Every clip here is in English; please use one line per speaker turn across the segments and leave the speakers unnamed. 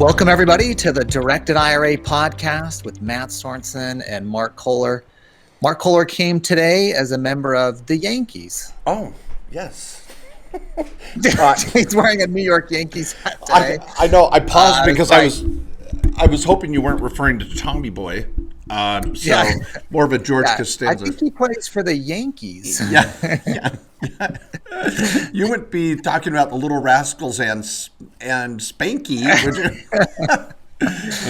Welcome, everybody, to the Directed IRA podcast with Matt Sorensen and Mark Kohler. Mark Kohler came today as a member of the Yankees.
Oh, yes.
He's wearing a New York Yankees hat today.
I know. I paused because I was hoping you weren't referring to Tommy Boy. More of a George Costanza.
I think he plays for the Yankees.
Yeah. You wouldn't be talking about the Little Rascals and Spanky, would you?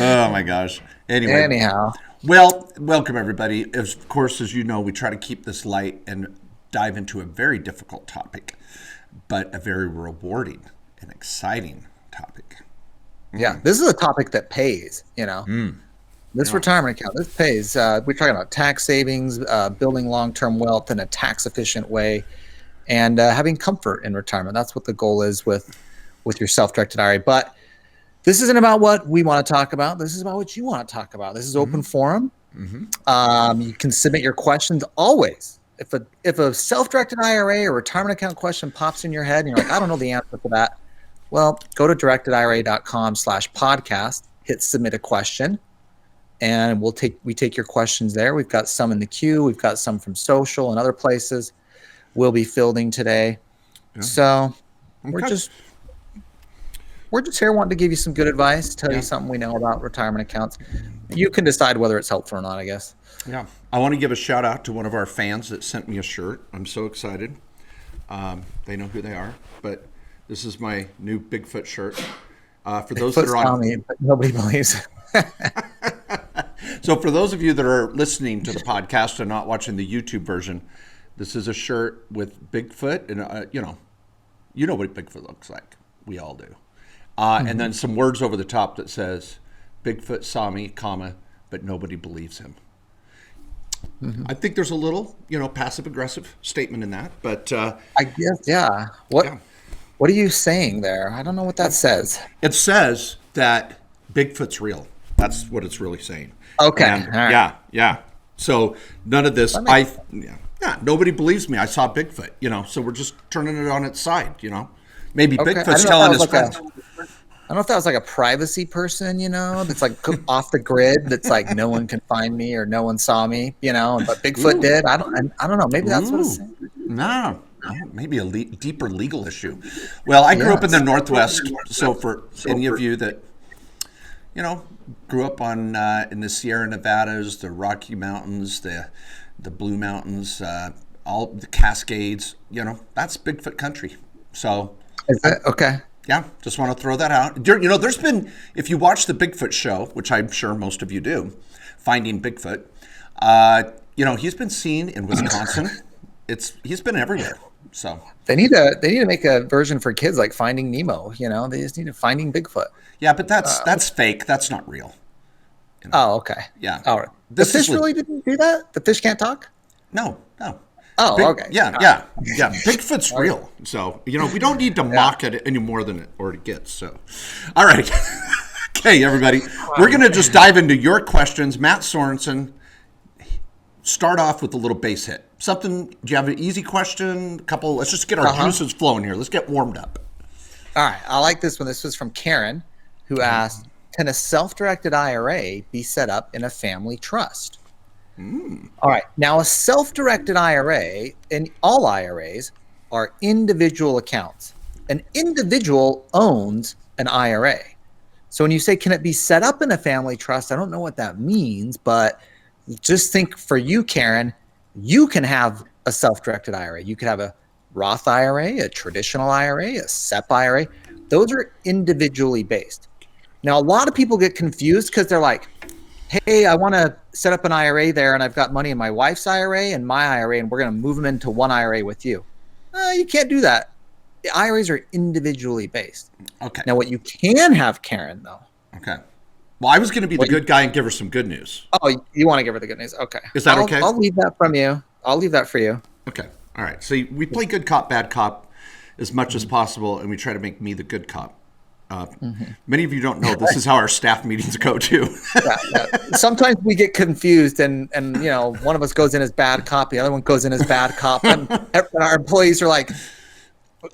Oh my gosh.
Anyhow.
Well, welcome everybody. Of course, as you know, we try to keep this light and dive into a very difficult topic, but a very rewarding and exciting topic.
Yeah, this is a topic that pays, you know. Retirement account, this pays. We're talking about tax savings, building long-term wealth in a tax-efficient way, and having comfort in retirement. That's what the goal is with your self-directed IRA. But this isn't about what we want to talk about. This is about what you want to talk about. This is open forum. You can submit your questions always. If a self-directed IRA or retirement account question pops in your head and you're like, I don't know the answer to that, well, go to directedira.com/podcast, hit submit a question, and we take your questions there. We've got some in the queue. We've got some from social and other places we'll be fielding today. Yeah. So we're just here wanting to give you some good advice, tell you something we know about retirement accounts. You can decide whether it's helpful or not, I guess.
Yeah. I want to give a shout out to one of our fans that sent me a shirt. I'm so excited. They know who they are, but this is my new Bigfoot shirt. For those that are on
me, but nobody believes it.
So for those of you that are listening to the podcast and not watching the YouTube version, this is a shirt with Bigfoot, and you know what Bigfoot looks like. We all do. And then some words over the top that says, "Bigfoot saw me, comma, but nobody believes him." I think there's a little, passive aggressive statement in that, but
I guess, yeah. What are you saying there? I don't know what that says.
It says that Bigfoot's real. That's what it's really saying.
Okay.
And,
all right.
Yeah. So none of this. Nobody believes me. I saw Bigfoot. So we're just turning it on its side. Maybe Bigfoot's telling his friends.
I don't know if that was like a privacy person, that's like off the grid. That's like no one can find me or no one saw me, but Bigfoot did. I don't know. Maybe that's what it's saying.
No. Maybe a deeper legal issue. Well, I grew up in the Northwest, so for any of you that, grew up on in the Sierra Nevadas, the Rocky Mountains, the Blue Mountains, all the Cascades, that's Bigfoot country. So,
is that okay?
Yeah, just want to throw that out. There's been, if you watch the Bigfoot show, which I'm sure most of you do, Finding Bigfoot, he's been seen in Wisconsin. He's been everywhere. So
they need to make a version for kids like Finding Nemo. They just need Finding Bigfoot.
Yeah, but that's fake. That's not real.
Oh, okay.
Yeah.
All right. The fish really didn't do that? The fish can't talk?
No.
Oh, okay.
Yeah. Bigfoot's real. So, we don't need to mock it any more than it already gets. So, all right. Okay, everybody. We're going to just dive into your questions. Matt Sorensen, start off with a little base hit. Do you have an easy question? Let's just get our juices flowing here. Let's get warmed up.
All right. I like this one. This was from Karen, who asked, can a self-directed IRA be set up in a family trust? All right. Now, a self-directed IRA, and all IRAs, are individual accounts. An individual owns an IRA. So when you say, can it be set up in a family trust? I don't know what that means, but just think for you, Karen, you can have a self-directed IRA. You could have a Roth IRA, a traditional IRA, a SEP IRA. Those are individually based. Now, a lot of people get confused because they're like, hey, I want to set up an IRA there, and I've got money in my wife's IRA and my IRA, and we're going to move them into one IRA with you. You can't do that. The IRAs are individually based.
Okay.
Now, what you can have, Karen, though.
Okay. Well, I was going to be the good guy and give her some good news.
Oh, you want to give her the good news? Okay.
Is that okay?
I'll leave that from you. I'll leave that for you.
Okay. All right. So we play good cop, bad cop as much as possible, and we try to make me the good cop. Many of you don't know this is how our staff meetings go too.
Yeah. Sometimes we get confused, and one of us goes in as bad cop, the other one goes in as bad cop, and our employees are like,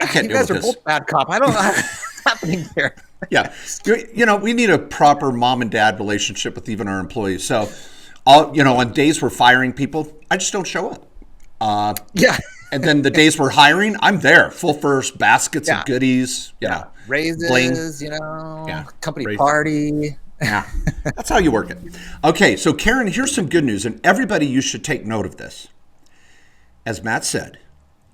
I can't
"You guys are both bad cop." I don't know what's happening here.
Yeah. We need a proper mom and dad relationship with even our employees. So, on days we're firing people, I just don't show up.
Yeah.
And then the days we're hiring, I'm there, full first, baskets
Yeah.
of goodies,
Raises,
bling.
Company
Raises.
party.
Yeah, that's how you work it. Okay, so Karen, here's some good news, and everybody, you should take note of this. As Matt said,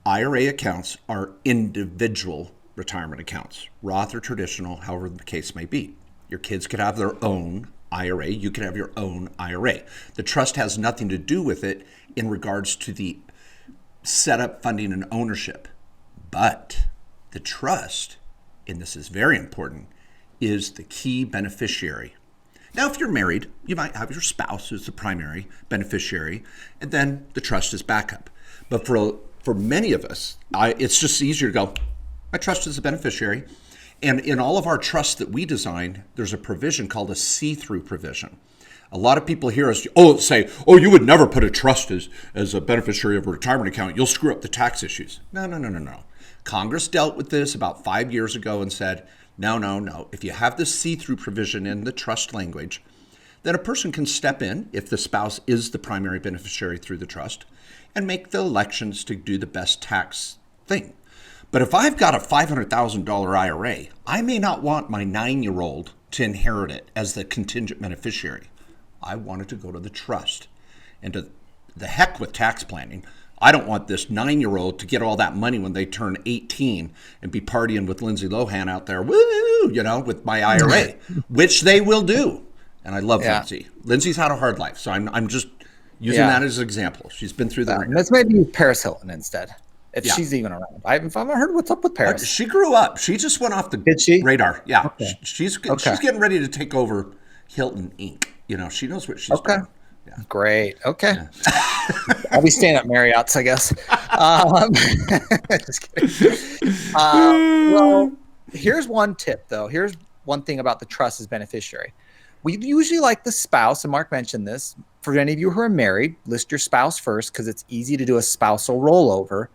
IRA accounts are individual retirement accounts, Roth or traditional, however the case may be. Your kids could have their own IRA. You could have your own IRA. The trust has nothing to do with it in regards to the setup, funding, and ownership. But the trust, and this is very important, is the key beneficiary. Now, if you're married, you might have your spouse as the primary beneficiary, and then the trust is backup. But for many of us, it's just easier to go, my trust is a beneficiary. And in all of our trusts that we design, there's a provision called a see-through provision. A lot of people hear us say, you would never put a trust as a beneficiary of a retirement account. You'll screw up the tax issues. No. Congress dealt with this about 5 years ago and said, no. If you have this see-through provision in the trust language, then a person can step in if the spouse is the primary beneficiary through the trust and make the elections to do the best tax thing. But if I've got a $500,000 IRA, I may not want my 9-year-old to inherit it as the contingent beneficiary. I want it to go to the trust. And to the heck with tax planning. I don't want this 9-year-old to get all that money when they turn 18 and be partying with Lindsay Lohan out there, with my IRA, which they will do. And I love Lindsay. Lindsay's had a hard life, so I'm just using that as an example. She's been through the ringer.
Let's maybe use Paris Hilton instead, if she's even around. I haven't heard what's up with Paris.
She grew up. She just went off the radar. Yeah, okay. She's getting ready to take over Hilton Inc. She knows what she's doing. Yeah.
Great. Okay. Yeah. I'll be staying at Marriott's, I guess. Just kidding. Well, here's one tip, though. Here's one thing about the trust as beneficiary. We usually like the spouse, and Mark mentioned this. For any of you who are married, list your spouse first because it's easy to do a spousal rollover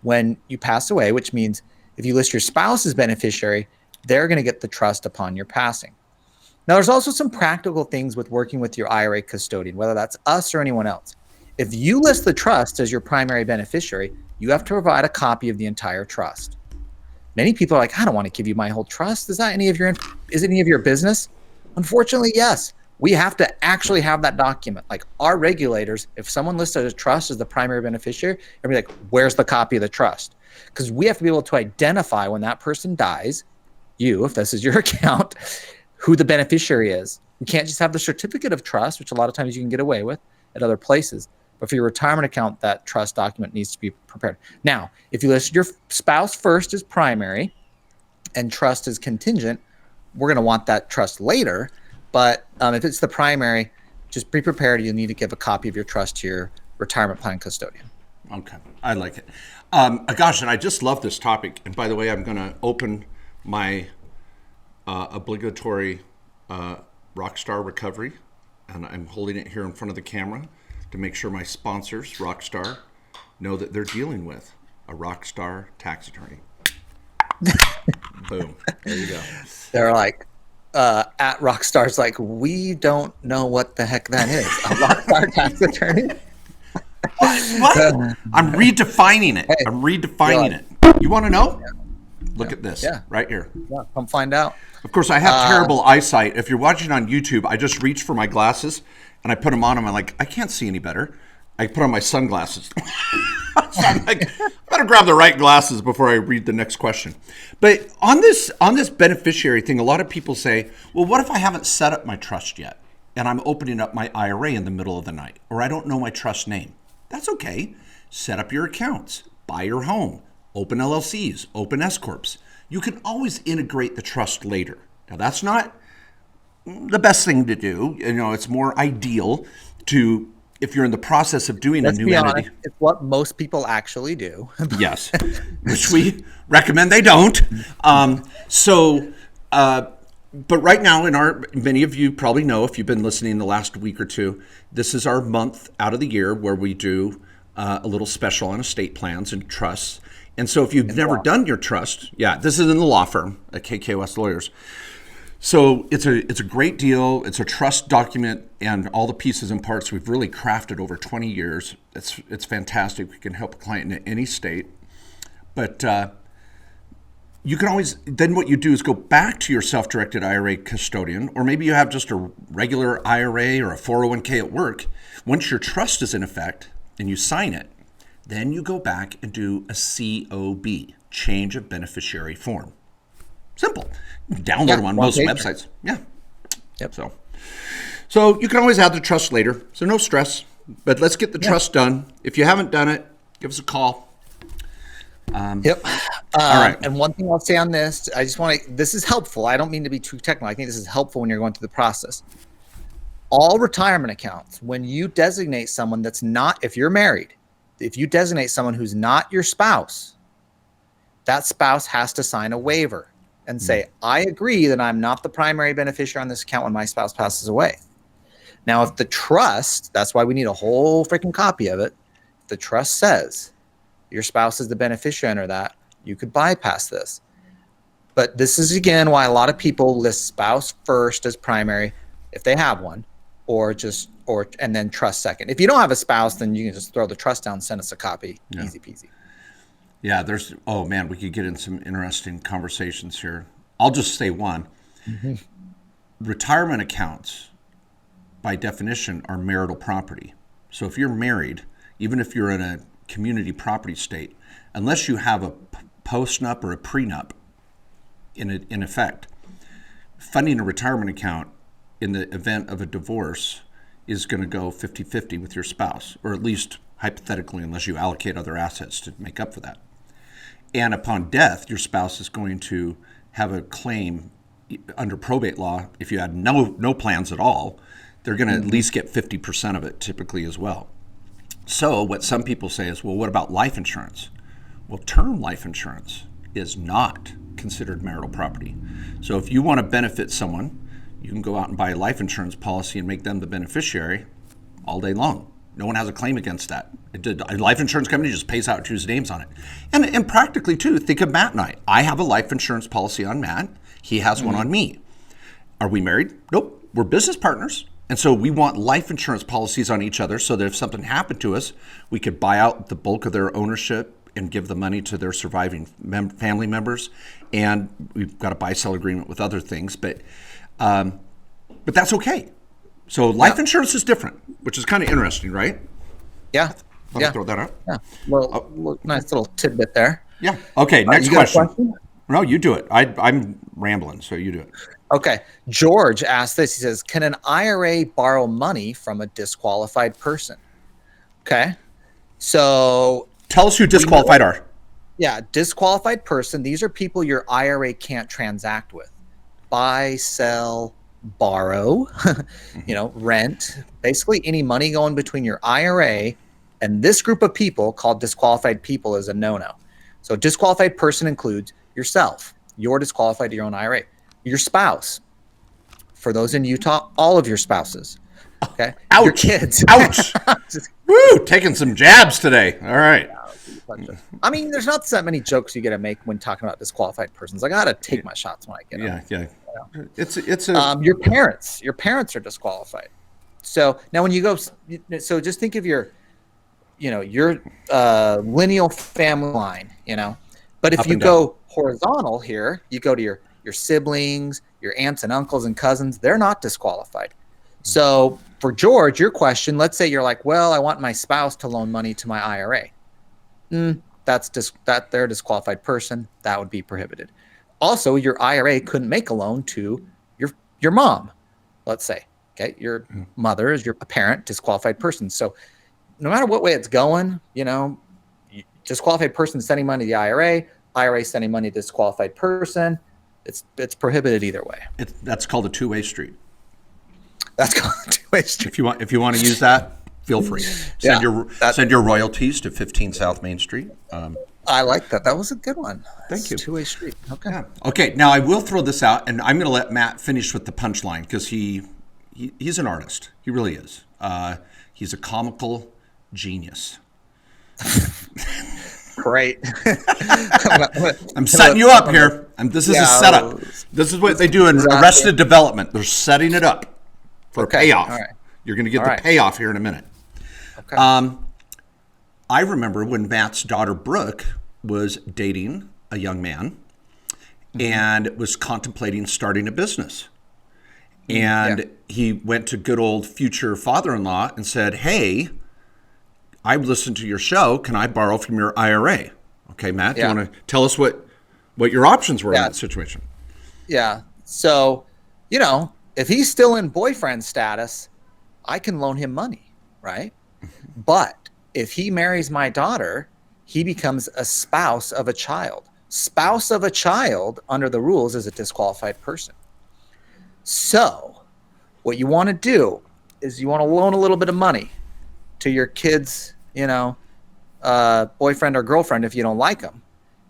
when you pass away, which means if you list your spouse as beneficiary, they're going to get the trust upon your passing. Now, there's also some practical things with working with your IRA custodian, whether that's us or anyone else. If you list the trust as your primary beneficiary, you have to provide a copy of the entire trust. Many people are like, I don't want to give you my whole trust. Is any of your business? Unfortunately, yes. We have to actually have that document. Like our regulators, if someone listed a trust as the primary beneficiary, they'll be like, where's the copy of the trust? Because we have to be able to identify when that person dies, if this is your account, who the beneficiary is. We can't just have the certificate of trust, which a lot of times you can get away with at other places. But for your retirement account, that trust document needs to be prepared. Now, if you list your spouse first as primary and trust as contingent, we're going to want that trust later. But if it's the primary, just be prepared. You'll need to give a copy of your trust to your retirement plan custodian.
Okay. I like it. Gosh, and I just love this topic. And by the way, I'm going to open my obligatory Rockstar recovery, and I'm holding it here in front of the camera to make sure my sponsors, Rockstar, know that they're dealing with a Rockstar tax attorney. Boom. There you go.
They're like, at Rockstar's like, we don't know what the heck that is. A Rockstar tax attorney?
What? I'm redefining it. I'm redefining it. You want to know? Yeah. Look at this right here.
Yeah, come find out.
Of course, I have terrible eyesight. If you're watching on YouTube, I just reach for my glasses and I put them on and I'm like, I can't see any better. I put on my sunglasses. So I'm like, I better grab the right glasses before I read the next question. But on this beneficiary thing, a lot of people say, well, what if I haven't set up my trust yet and I'm opening up my IRA in the middle of the night, or I don't know my trust name? That's okay. Set up your accounts, buy your home, open LLCs, open S-Corps. You can always integrate the trust later. Now, that's not the best thing to do. It's more ideal to, if you're in the process of doing a new entity.
It's what most people actually do.
Yes, which we recommend they don't. But right now, many of you probably know, if you've been listening the last week or two, this is our month out of the year where we do a little special on estate plans and trusts. And so if you've never done your trust, this is in the law firm at KKOS Lawyers. So it's a great deal. It's a trust document, and all the pieces and parts we've really crafted over 20 years. It's fantastic. We can help a client in any state. But you can always, then what you do is go back to your self-directed IRA custodian, or maybe you have just a regular IRA or a 401k at work. Once your trust is in effect and you sign it, then you go back and do a COB, change of beneficiary form. Simple. You can download them on most websites. Yeah.
Yep.
So you can always add the trust later. So no stress. But let's get the trust done. If you haven't done it, give us a call.
Yep. All right. And one thing I'll say on this, I just want to, this is helpful. I don't mean to be too technical. I think this is helpful when you're going through the process. All retirement accounts, when you designate someone that's not, if you're married, if you designate someone who's not your spouse, that spouse has to sign a waiver and say, I agree that I'm not the primary beneficiary on this account when my spouse passes away. Now, if the trust, that's why we need a whole freaking copy of it. If the trust says your spouse is the beneficiary under that, you could bypass this. But this is, again, why a lot of people list spouse first as primary if they have one, and then trust second. If you don't have a spouse, then you can just throw the trust down, send us a copy. Yeah. Easy peasy.
Yeah, oh man, we could get in some interesting conversations here. I'll just say one. Mm-hmm. Retirement accounts, by definition, are marital property. So if you're married, even if you're in a community property state, unless you have a post-nup or a prenup in effect, funding a retirement account in the event of a divorce is going to go 50-50 with your spouse, or at least hypothetically, unless you allocate other assets to make up for that. And upon death, your spouse is going to have a claim under probate law. If you had no plans at all, they're going to at least get 50% of it typically as well. So what some people say is, well, what about life insurance? Well, term life insurance is not considered marital property. So if you want to benefit someone, you can go out and buy a life insurance policy and make them the beneficiary all day long. No one has a claim against that. A life insurance company just pays out whose name's on it. And practically, too, think of Matt and I. I have a life insurance policy on Matt. He has one on me. Are we married? Nope. We're business partners. And so we want life insurance policies on each other so that if something happened to us, we could buy out the bulk of their ownership and give the money to their surviving family members. And we've got a buy-sell agreement with other things. But that's okay. So life insurance is different, which is kind of interesting, right?
Yeah.
Let me throw that out.
Yeah. Well, nice little tidbit there.
Yeah. Okay. Next question. No, you do it. I'm rambling, so you do it.
Okay. George asked this. He says, can an IRA borrow money from a disqualified person? Okay. So
tell us who disqualified are.
Yeah. Disqualified person. These are people your IRA can't transact with. Buy, sell, borrow, rent, basically any money going between your IRA and this group of people called disqualified people is a no-no. So disqualified person includes yourself. You're disqualified to your own IRA. Your spouse. For those in Utah, all of your spouses. Okay.
Ouch.
Your kids.
Ouch. Woo, taking some jabs today. All right.
I mean, there's not that many jokes you get to make when talking about disqualified persons. I got to take my shots when I get them.
Yeah. It's
your parents. Your parents are disqualified. So now when you go, so just think of your lineal family line, but if you go horizontal here, you go to your siblings, your aunts and uncles and cousins, they're not disqualified. So for George, your question, let's say you're like, well, I want my spouse to loan money to my IRA. That they're a disqualified person. That would be prohibited. Also, your IRA couldn't make a loan to your mom, let's say. Okay, your mother is your parent, disqualified person. So no matter what way it's going, disqualified person sending money to the IRA sending money to disqualified person, it's prohibited either way.
That's called a two-way street.
That's called a two-way street.
If you want to use that, feel free. Send your royalties to 15 South Main Street.
I like that. That was a good one.
Thank you.
Two-way street. Okay.
Yeah. Okay. Now I will throw this out, and I'm going to let Matt finish with the punchline because he's an artist. He really is. He's a comical genius.
Great.
I'm setting you up here. And this is a setup. This is what they do in Arrested Development. They're setting it up for a payoff. All right. You're going to get the payoff here in a minute. Okay. I remember when Matt's daughter Brooke was dating a young man and was contemplating starting a business. And he went to good old future father-in-law and said, hey, I listened to your show. Can I borrow from your IRA? Okay, Matt, do you want to tell us what your options were in that situation?
Yeah. So, if he's still in boyfriend status, I can loan him money, right? But if he marries my daughter, he becomes a spouse of a child. Spouse of a child, under the rules, is a disqualified person. So what you want to do is you want to loan a little bit of money to your kid's, boyfriend or girlfriend if you don't like them.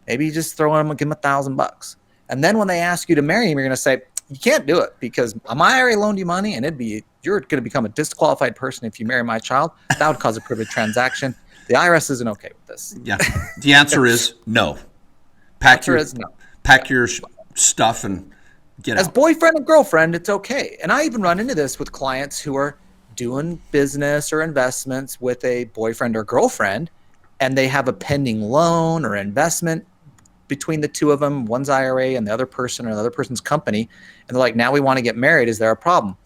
Maybe you just throw them and give them $1,000. And then when they ask you to marry him, you're going to say, you can't do it because my IRA loaned you money and you're going to become a disqualified person if you marry my child. That would cause a privilege transaction. The IRS isn't okay with this.
Yeah. The answer is no. Pack your stuff and get out.
As boyfriend and girlfriend, it's okay. And I even run into this with clients who are doing business or investments with a boyfriend or girlfriend, and they have a pending loan or investment between the two of them, one's IRA and the other person or the other person's company. And they're like, now we want to get married. Is there a problem?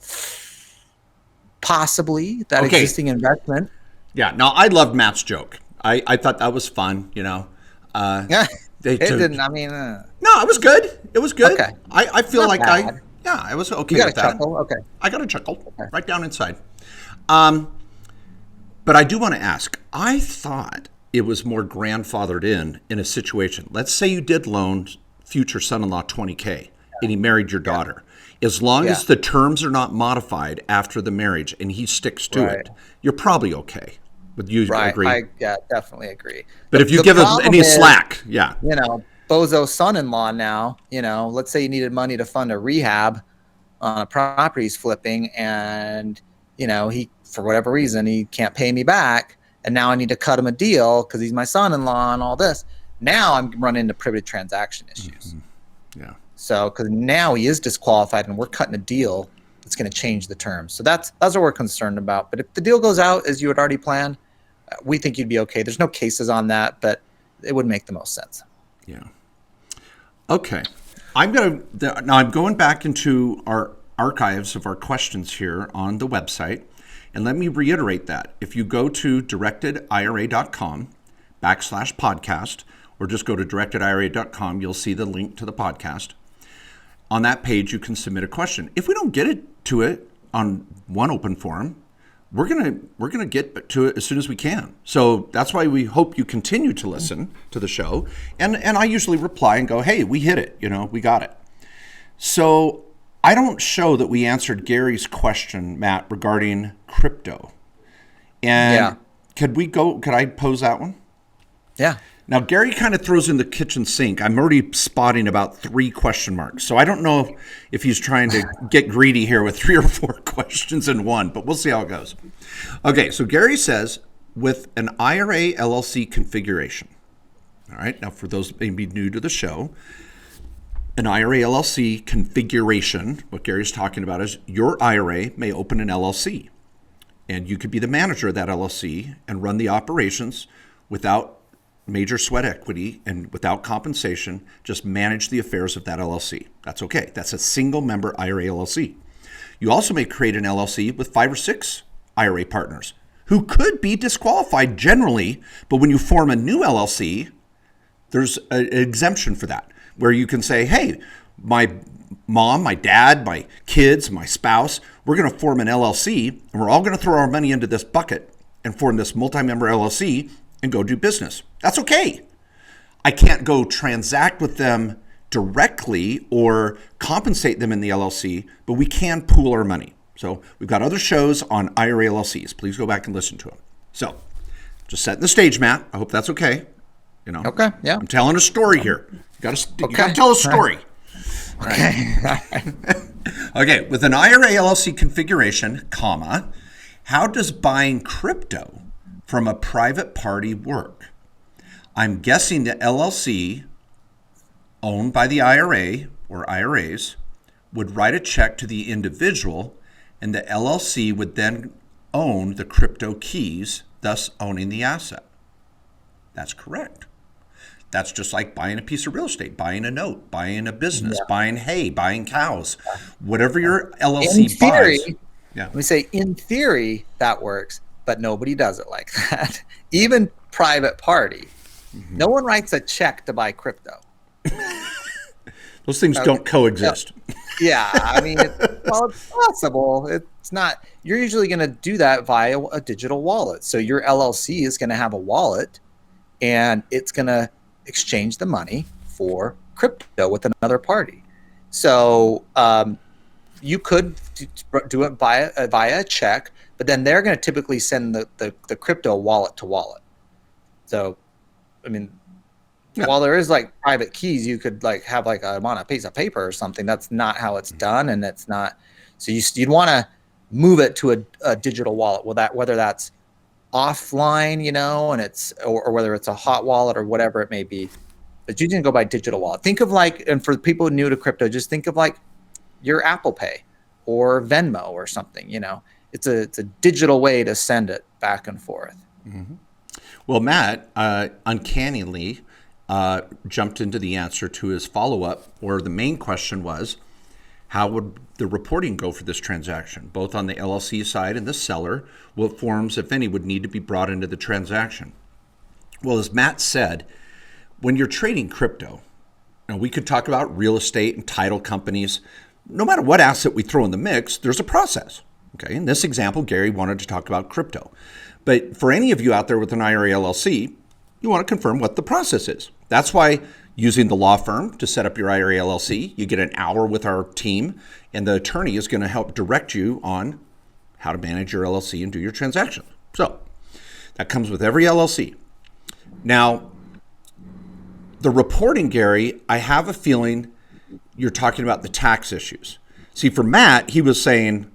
Possibly that existing investment.
Yeah. No, I loved Matt's joke. I thought that was fun,
No, it was good. It was good.
Okay. I feel like bad. I was okay
with
that.
Chuckle? Okay.
I got a chuckle right down inside. But I do want to ask, I thought it was more grandfathered in a situation. Let's say you did loan future son-in-law $20K and he married your daughter. As long as the terms are not modified after the marriage and he sticks to it, you're probably okay. Would you agree?
I definitely agree.
But if you give him any slack,
bozo son-in-law now, let's say you needed money to fund a rehab on a property he's flipping and, he, for whatever reason, he can't pay me back. And now I need to cut him a deal because he's my son-in-law and all this. Now I'm running into privilege transaction issues.
Mm-hmm. Yeah.
So, because now he is disqualified and we're cutting a deal that's going to change the terms. So that's what we're concerned about. But if the deal goes out as you had already planned, we think you'd be okay. There's no cases on that, but it would make the most sense.
Yeah. Okay. I'm going back into our archives of our questions here on the website. And let me reiterate that. If you go to directedira.com/podcast, or just go to directedira.com, you'll see the link to the podcast. On that page, you can submit a question. If we don't get to it on one open forum, we're gonna get to it as soon as we can. So that's why we hope you continue to listen to the show. And I usually reply and go, hey, we hit it. We got it. So I don't show that we answered Gary's question, Matt, regarding crypto. And could I pose that one?
Yeah.
Now, Gary kind of throws in the kitchen sink. I'm already spotting about 3 question marks. So I don't know if he's trying to get greedy here with 3 or 4 questions in one, but we'll see how it goes. Okay, so Gary says, with an IRA LLC configuration. All right, now for those maybe new to the show, an IRA LLC configuration, what Gary's talking about is your IRA may open an LLC. And you could be the manager of that LLC and run the operations without major sweat equity and without compensation, just manage the affairs of that LLC. That's okay. That's a single member IRA LLC. You also may create an LLC with 5 or 6 IRA partners who could be disqualified generally, but when you form a new LLC, there's an exemption for that, where you can say, hey, my mom, my dad, my kids, my spouse, we're going to form an LLC and we're all going to throw our money into this bucket and form this multi-member LLC and go do business. That's okay. I can't go transact with them directly or compensate them in the LLC, but we can pool our money. So we've got other shows on IRA LLCs. Please go back and listen to them. So just setting the stage, Matt. I hope that's okay.
Okay, yeah.
I'm telling a story here. You got to tell a story.
Okay.
Okay, with an IRA LLC configuration, how does buying crypto from a private party work? I'm guessing the LLC owned by the IRA or IRAs would write a check to the individual, and the LLC would then own the crypto keys, thus owning the asset. That's correct. That's just like buying a piece of real estate, buying a note, buying a business, buying hay, buying cows, whatever your LLC
In theory,
buys. Yeah.
Let me say, in theory, that works, but nobody does it like that. Even private party. No one writes a check to buy crypto.
Those things don't coexist.
Yeah, I mean, it's possible. It's not. You're usually going to do that via a digital wallet. So your LLC is going to have a wallet, and it's going to exchange the money for crypto with another party. So you could do it via a check, but then they're going to typically send the crypto wallet to wallet. So, I mean, while there is like private keys, you could like have like on a piece of paper or something. That's not how it's done, and it's not. So you'd want to move it to a digital wallet. Whether that's offline, and it's or whether it's a hot wallet or whatever it may be, but you can go by digital wallet. Think of like, and for people new to crypto, just think of like your Apple Pay or Venmo or something. It's a digital way to send it back and forth.
Mm-hmm. Well, Matt, uncannily jumped into the answer to his follow-up, or the main question was, how would the reporting go for this transaction, both on the LLC side and the seller? What forms, if any, would need to be brought into the transaction? Well, as Matt said, when you're trading crypto, we could talk about real estate and title companies. No matter what asset we throw in the mix, there's a process. Okay, in this example, Gary wanted to talk about crypto. But for any of you out there with an IRA LLC, you want to confirm what the process is. That's why using the law firm to set up your IRA LLC, you get an hour with our team, and the attorney is going to help direct you on how to manage your LLC and do your transaction. So that comes with every LLC. Now, the reporting, Gary, I have a feeling you're talking about the tax issues. See, for Matt, he was saying,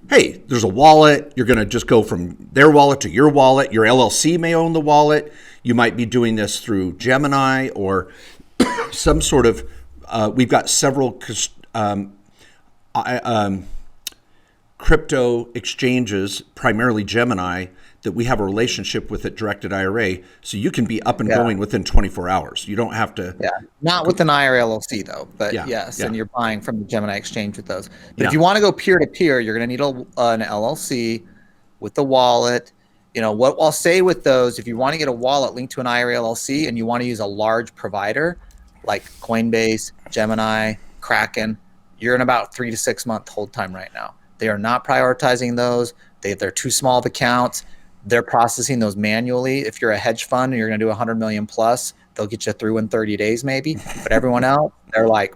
hey, there's a wallet. You're going to just go from their wallet to your wallet. Your LLC may own the wallet. You might be doing this through Gemini or some sort of, we've got several crypto exchanges, primarily Gemini, that we have a relationship with at Directed IRA. So you can be up and going within 24 hours. You don't have to.
Yeah, not with an IRA LLC though, but yes, and you're buying from the Gemini exchange with those. But if you want to go peer to peer, you're going to need an LLC with the wallet. What I'll say with those, if you want to get a wallet linked to an IRA LLC and you want to use a large provider like Coinbase, Gemini, Kraken, you're in about 3 to 6 month hold time right now. They are not prioritizing those. They're too small of accounts. They're processing those manually. If you're a hedge fund and you're going to do 100 million plus, they'll get you through in 30 days maybe. But everyone else, they're like,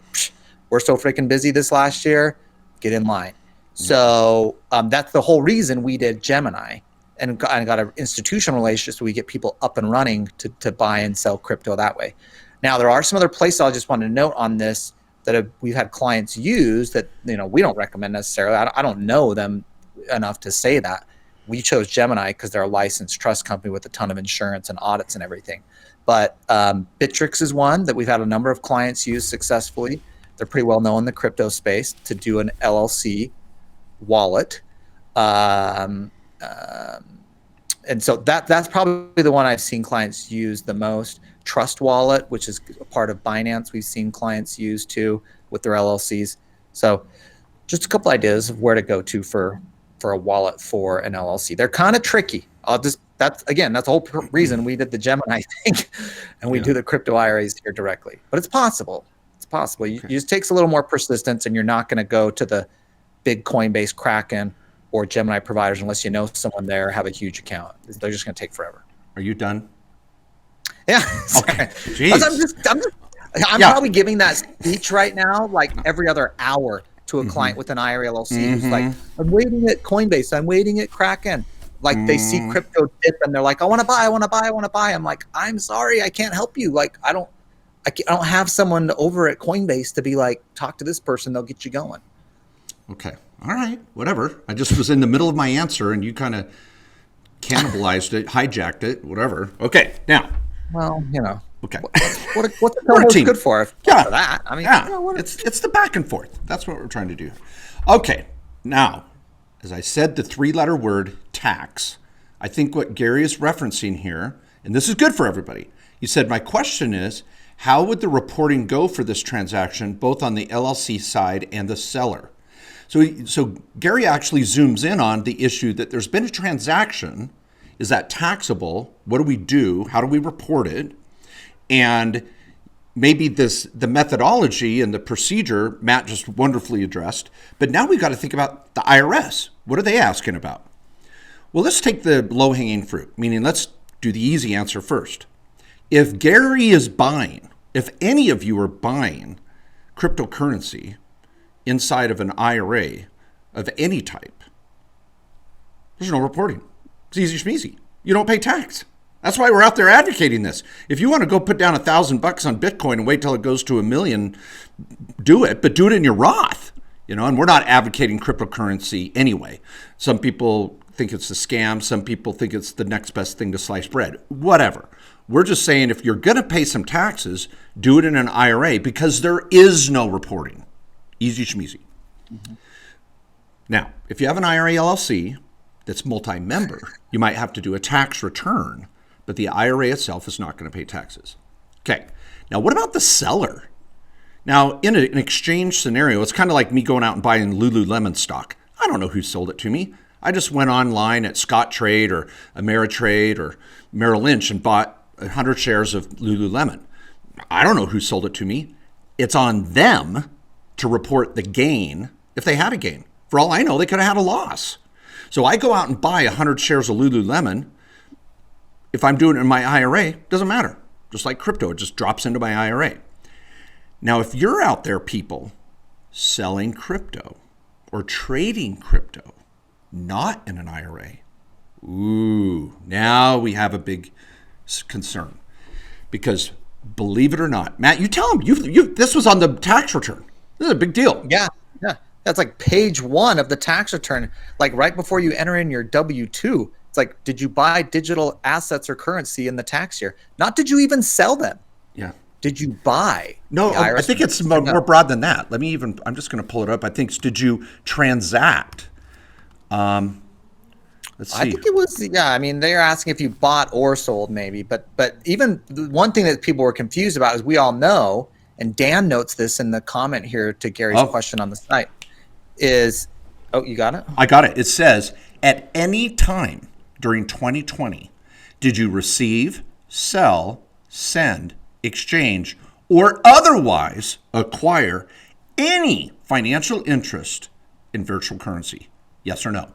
we're so freaking busy this last year. Get in line. So that's the whole reason we did Gemini and got an institutional relationship so we get people up and running to buy and sell crypto that way. Now, there are some other places I just want to note on this that we've had clients use that, we don't recommend necessarily. I don't know them enough to say that. We chose Gemini because they're a licensed trust company with a ton of insurance and audits and everything. But Bittrex is one that we've had a number of clients use successfully. They're pretty well known in the crypto space to do an LLC wallet. And so that's probably the one I've seen clients use the most. Trust Wallet, which is a part of Binance, we've seen clients use too with their LLCs. So just a couple ideas of where to go to for a wallet for an LLC. They're kind of tricky. That's the whole reason we did the Gemini thing and we do the crypto IRAs here directly. But it's possible. It's possible. It just takes a little more persistence, and you're not going to go to the big Coinbase, Kraken, or Gemini providers unless you know someone there, have a huge account. They're just going to take forever.
Are you done?
Yeah.
Okay. Jeez.
I'm probably giving that speech right now, like every other hour to a client with an IRA LLC who's like, I'm waiting at Coinbase, I'm waiting at Kraken. Like they see crypto dip and they're like, I want to buy. I'm like, I'm sorry, I can't help you. Like I don't have someone over at Coinbase to be like, talk to this person, they'll get you going.
Okay. All right. Whatever. I just was in the middle of my answer and you kind of cannibalized it, hijacked it, whatever. Okay. Now.
Well,
Okay.
What's the most good for? For that, I mean,
it's the back and forth. That's what we're trying to do. Okay. Now, as I said, the 3-letter word tax. I think what Gary is referencing here, and this is good for everybody. He said, my question is, how would the reporting go for this transaction, both on the LLC side and the seller? So Gary actually zooms in on the issue that there's been a transaction. Is that taxable? What do we do? How do we report it? And maybe the methodology and the procedure, Matt just wonderfully addressed. But now we've got to think about the IRS. What are they asking about? Well, let's take the low-hanging fruit, meaning let's do the easy answer first. If Gary is buying, if any of you are buying cryptocurrency inside of an IRA of any type, there's no reporting. It's easy schmeezy. You don't pay tax. That's why we're out there advocating this. If you want to go put down $1,000 on Bitcoin and wait till it goes to $1 million, do it, but do it in your Roth. And we're not advocating cryptocurrency anyway. Some people think it's a scam. Some people think it's the next best thing to slice bread. Whatever. We're just saying if you're going to pay some taxes, do it in an IRA because there is no reporting. Easy schmeezy. Mm-hmm. Now, if you have an IRA LLC that's multi-member, you might have to do a tax return, but the IRA itself is not going to pay taxes. Okay. Now, what about the seller? Now, in an exchange scenario, it's kind of like me going out and buying Lululemon stock. I don't know who sold it to me. I just went online at Scottrade or Ameritrade or Merrill Lynch and bought 100 shares of Lululemon. I don't know who sold it to me. It's on them to report the gain if they had a gain. For all I know, they could have had a loss. So I go out and buy 100 shares of Lululemon. If I'm doing it in my IRA, doesn't matter. Just like crypto, it just drops into my IRA. Now, if you're out there, people, selling crypto or trading crypto, not in an IRA, now we have a big concern. Because believe it or not, Matt, you tell them, this was on the tax return. This is a big deal.
Yeah. That's like page 1 of the tax return, like right before you enter in your W-2. It's like, did you buy digital assets or currency in the tax year? Not did you even sell them?
Yeah.
Did you buy?
No, I think it's more broad than that. I'm just going to pull it up. I think, did you transact? Let's see.
I think it was, they're asking if you bought or sold maybe, but even the one thing that people were confused about is we all know, and Dan notes this in the comment here to Gary's question on the site, is, you got it?
I got it. It says, at any time during 2020, did you receive, sell, send, exchange, or otherwise acquire any financial interest in virtual currency? Yes or no?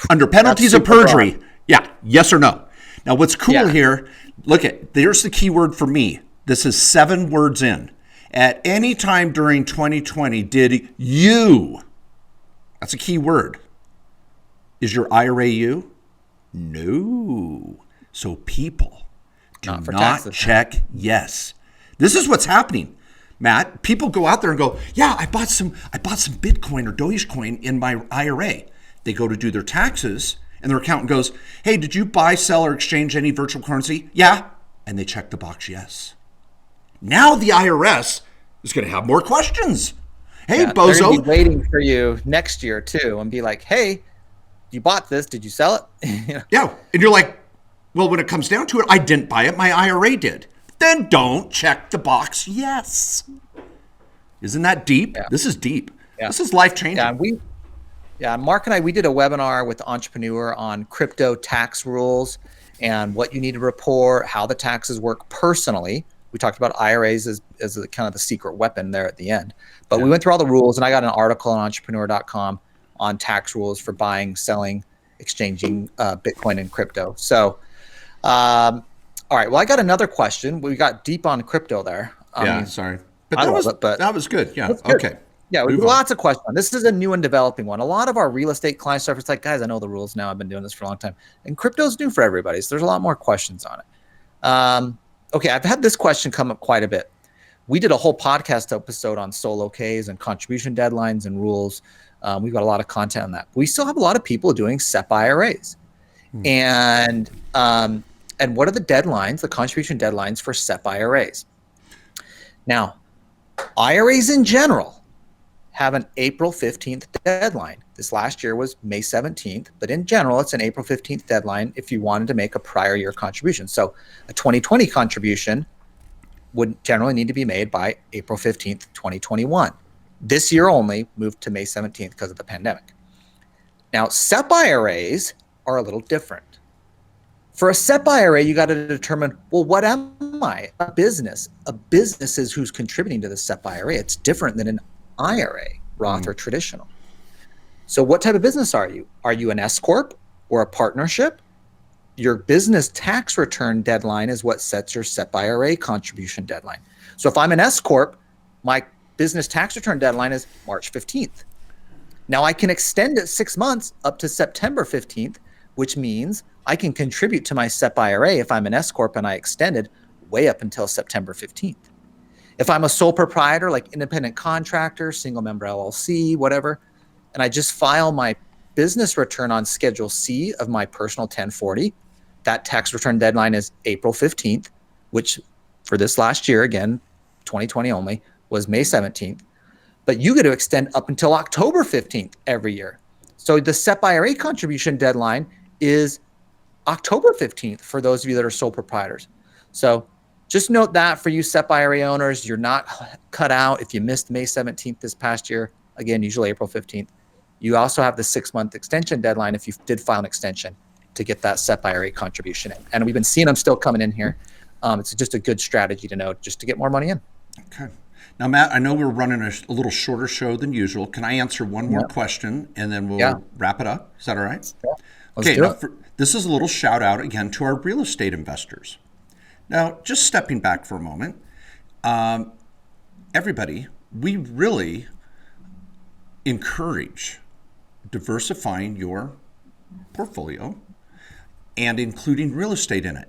Under penalties of perjury. Broad. Yeah, yes or no. Now, what's cool here, there's the key word for me. This is 7 words in. At any time during 2020, did you, that's a key word. Is your IRA you? No. So people, do not check yes. This is what's happening, Matt. People go out there and go, I bought some Bitcoin or Dogecoin in my IRA. They go to do their taxes and their accountant goes, hey, did you buy, sell, or exchange any virtual currency? Yeah. And they check the box yes. Now the IRS is going to have more questions. Hey, bozo.
They're going to be waiting for you next year too and be like, hey, you bought this. Did you sell it?
Yeah. And you're like, well, when it comes down to it, I didn't buy it. My IRA did. Then don't check the box yes. Isn't that deep? Yeah. This is deep. Yeah. This is life-changing.
Mark and I, we did a webinar with the entrepreneur on crypto tax rules and what you need to report, how the taxes work personally. We talked about IRAs as kind of the secret weapon there at the end. But we went through all the rules, and I got an article on entrepreneur.com on tax rules for buying, selling, exchanging Bitcoin and crypto. So, all right. Well, I got another question. We got deep on crypto there.
Sorry. But that was good. Yeah.
Good.
Okay.
Yeah, we have lots of questions. This is a new and developing one. A lot of our real estate clients are like, guys, I know the rules now. I've been doing this for a long time. And crypto's new for everybody. So there's a lot more questions on it. Okay, I've had this question come up quite a bit. We did a whole podcast episode on solo Ks and contribution deadlines and rules. We've got a lot of content on that. We still have a lot of people doing SEP IRAs. And And what are the deadlines, the contribution deadlines for SEP IRAs? Now, IRAs in general have an April 15th deadline. This last year was May 17th, but in general, it's an April 15th deadline if you wanted to make a prior year contribution. So a 2020 contribution would generally need to be made by April 15th, 2021. This year only moved to May 17th because of the pandemic. Now, SEP IRAs are a little different. For a SEP IRA, you got to determine, well, what am I? A business. A business is who's contributing to the SEP IRA. It's different than an IRA, Roth or traditional. So what type of business are you? Are you an S Corp or a partnership? Your business tax return deadline is what sets your SEP IRA contribution deadline. So if I'm an S Corp, my business tax return deadline is March 15th. Now I can extend it 6 months up to September 15th, which means I can contribute to my SEP IRA if I'm an S Corp and I extended way up until September 15th. If I'm a sole proprietor, like independent contractor, single member LLC, whatever, and I just file my business return on Schedule C of my personal 1040, that tax return deadline is April 15th, which for this last year, again, 2020 only, was May 17th. But you get to extend up until October 15th every year. So the SEP IRA contribution deadline is October 15th for those of you that are sole proprietors. So just note that for you SEP IRA owners, you're not cut out if you missed May 17th this past year. Again, usually April 15th. You also have the 6-month extension deadline if you did file an extension to get that SEP IRA contribution in. And we've been seeing them still coming in here. It's just a good strategy to know just to get more money in.
Okay. Now, Matt, I know we're running a little shorter show than usual. Can I answer one more question and then we'll wrap it up? Is that all right?
Yeah.
Okay. Now, this is a little shout out again to our real estate investors. Now, just stepping back for a moment, everybody, we really encourage diversifying your portfolio and including real estate in it,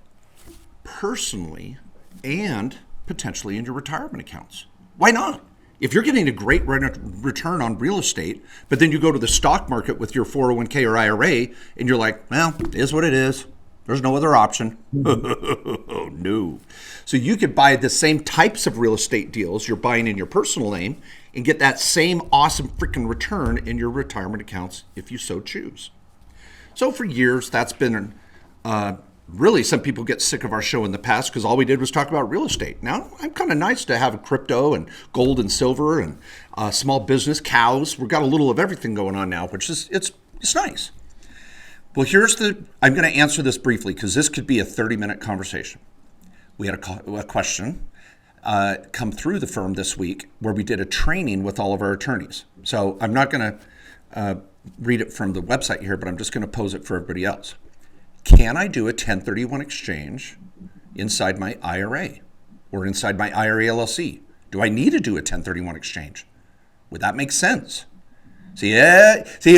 personally and potentially in your retirement accounts. Why not? If you're getting a great return on real estate, but then you go to the stock market with your 401k or IRA and you're like, well, it is what it is. There's no other option. Oh, no. So you could buy the same types of real estate deals you're buying in your personal name and get that same awesome freaking return in your retirement accounts if you so choose. So for years, that's been really, some people get sick of our show in the past because all we did was talk about real estate. Now, I'm kind of nice to have a crypto and gold and silver and small business, cows. We've got a little of everything going on now, which is it's nice. Well, I'm going to answer this briefly because this could be a 30-minute conversation. We had a question come through the firm this week where we did a training with all of our attorneys. So I'm not going to read it from the website here, but I'm just going to pose it for everybody else. Can I do a 1031 exchange inside my IRA or inside my IRA LLC? Do I need to do a 1031 exchange? Would that make sense? See,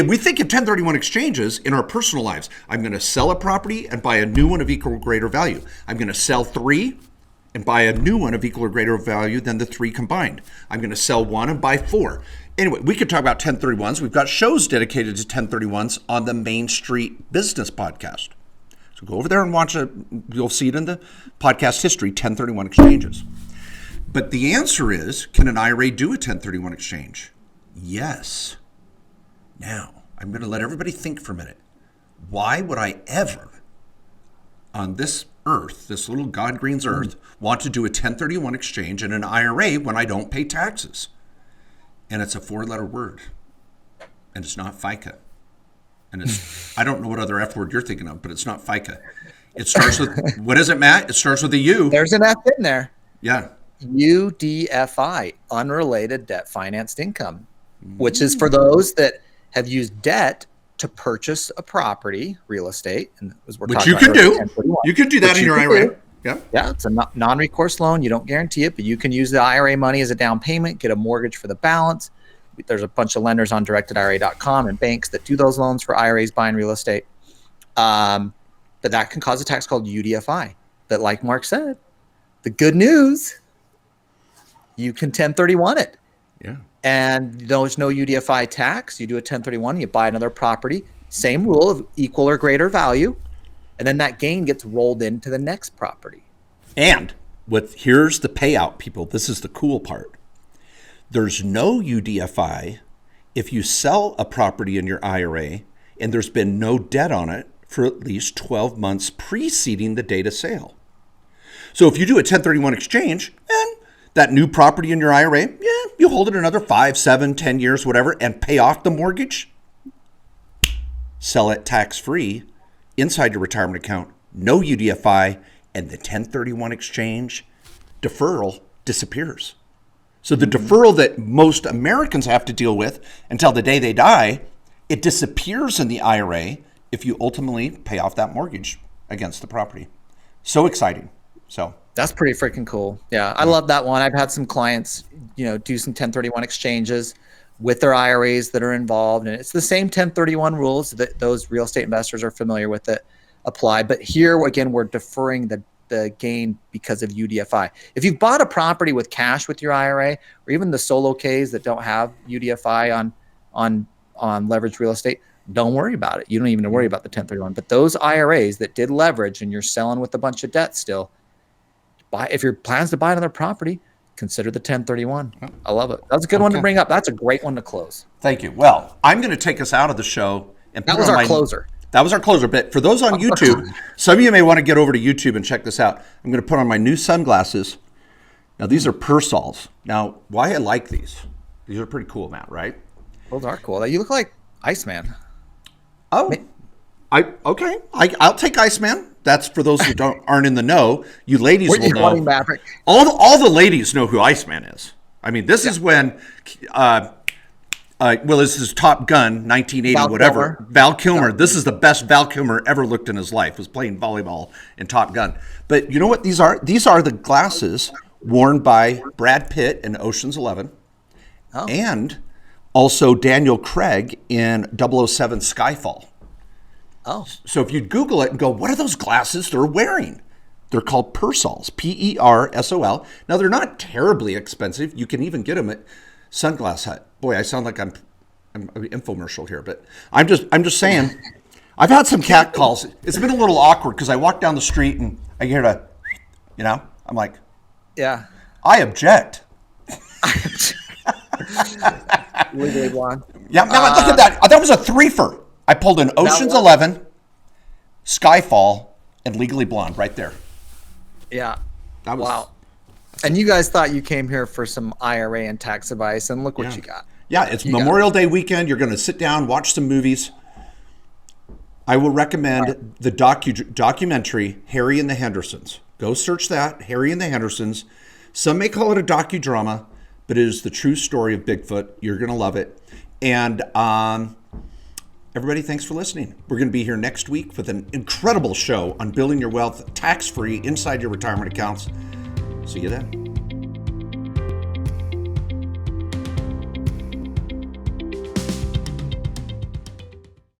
we think of 1031 exchanges in our personal lives. I'm going to sell a property and buy a new one of equal or greater value. I'm going to sell 3 and buy a new one of equal or greater value than the 3 combined. I'm going to sell 1 and buy 4. Anyway, we could talk about 1031s. We've got shows dedicated to 1031s on the Main Street Business Podcast. So go over there and watch it. You'll see it in the podcast history, 1031 exchanges. But the answer is, can an IRA do a 1031 exchange? Yes. Now, I'm going to let everybody think for a minute. Why would I ever, on this earth, this little God Green's earth, want to do a 1031 exchange in an IRA when I don't pay taxes? And it's a 4-letter word. And it's not FICA. And it's, I don't know what other F word you're thinking of, but it's not FICA. It starts with, what is it, Matt? It starts with a U.
There's an F in there.
Yeah.
UDFI, Unrelated Debt Financed Income, which is for those that have used debt to purchase a property, real estate, and as we're
which
talking
you
about
can do. You can do that in your IRA. Yeah.
Yeah, it's a non-recourse loan. You don't guarantee it, but you can use the IRA money as a down payment, get a mortgage for the balance. There's a bunch of lenders on directedira.com and banks that do those loans for IRAs buying real estate. But that can cause a tax called UDFI. But like Mark said, the good news, you can 1031 it.
Yeah.
And there's no UDFI tax. You do a 1031, you buy another property, same rule of equal or greater value. and then that gain gets rolled into the next property.
And here's the payout, people. This is the cool part. There's no UDFI if you sell a property in your IRA and there's been no debt on it for at least 12 months preceding the date of sale. So if you do a 1031 exchange and that new property in your IRA, you hold it another 5, 7, 10 years, whatever, and pay off the mortgage, sell it tax-free inside your retirement account, no UDFI, and the 1031 exchange deferral disappears. So the deferral that most Americans have to deal with until the day they die, it disappears in the IRA if you ultimately pay off that mortgage against the property. So exciting. So
that's pretty freaking cool. Yeah, I love that one. I've had some clients, do some 1031 exchanges with their IRAs that are involved, and it's the same 1031 rules that those real estate investors are familiar with that apply. But here again, we're deferring the gain because of UDFI. If you've bought a property with cash with your IRA, or even the solo Ks that don't have UDFI on leveraged real estate, don't worry about it. You don't even worry about the 1031. But those IRAs that did leverage and you're selling with a bunch of debt still, if your plans to buy another property, consider the 1031. I love it. That's a good one to bring up. That's a great one to close.
Thank you. Well, I'm going to take us out of the show. And
that was our closer.
That was our closer. But for those on YouTube, some of you may want to get over to YouTube and check this out. I'm going to put on my new sunglasses. Now, these are Persols. Now, why I like these? These are pretty cool, Matt, right?
Those are cool. You look like Iceman.
Oh, okay. I'll take Iceman. That's for those who aren't in the know. You ladies will know.
Maverick?
All the ladies know who Iceman is. I mean, this is when, this is Top Gun, 1980, whatever. Val Kilmer. This is the best Val Kilmer ever looked in his life, was playing volleyball in Top Gun. But you know what these are? These are the glasses worn by Brad Pitt in Ocean's 11. Oh. And also Daniel Craig in 007 Skyfall.
Oh.
So if you Google it and go, what are those glasses they're wearing? They're called Persols, P-E-R-S-O-L. Now, they're not terribly expensive. You can even get them at Sunglass Hut. Boy, I sound like I'm an infomercial here, but I'm just saying, I've had some cat calls. It's been a little awkward because I walk down the street and I hear I'm like,
yeah,
I object.
Legally Blonde.
Yeah, no, look at that. That was a threefer. I pulled an Ocean's 11, Skyfall, and Legally Blonde right there.
Yeah. Wow. And you guys thought you came here for some IRA and tax advice, and look what you got.
Yeah, it's Memorial Day weekend. You're going to sit down, watch some movies. I will recommend the documentary Harry and the Hendersons. Go search that, Harry and the Hendersons. Some may call it a docudrama, but it is the true story of Bigfoot. You're going to love it. And everybody, thanks for listening. We're going to be here next week with an incredible show on building your wealth tax-free inside your retirement accounts. See you then.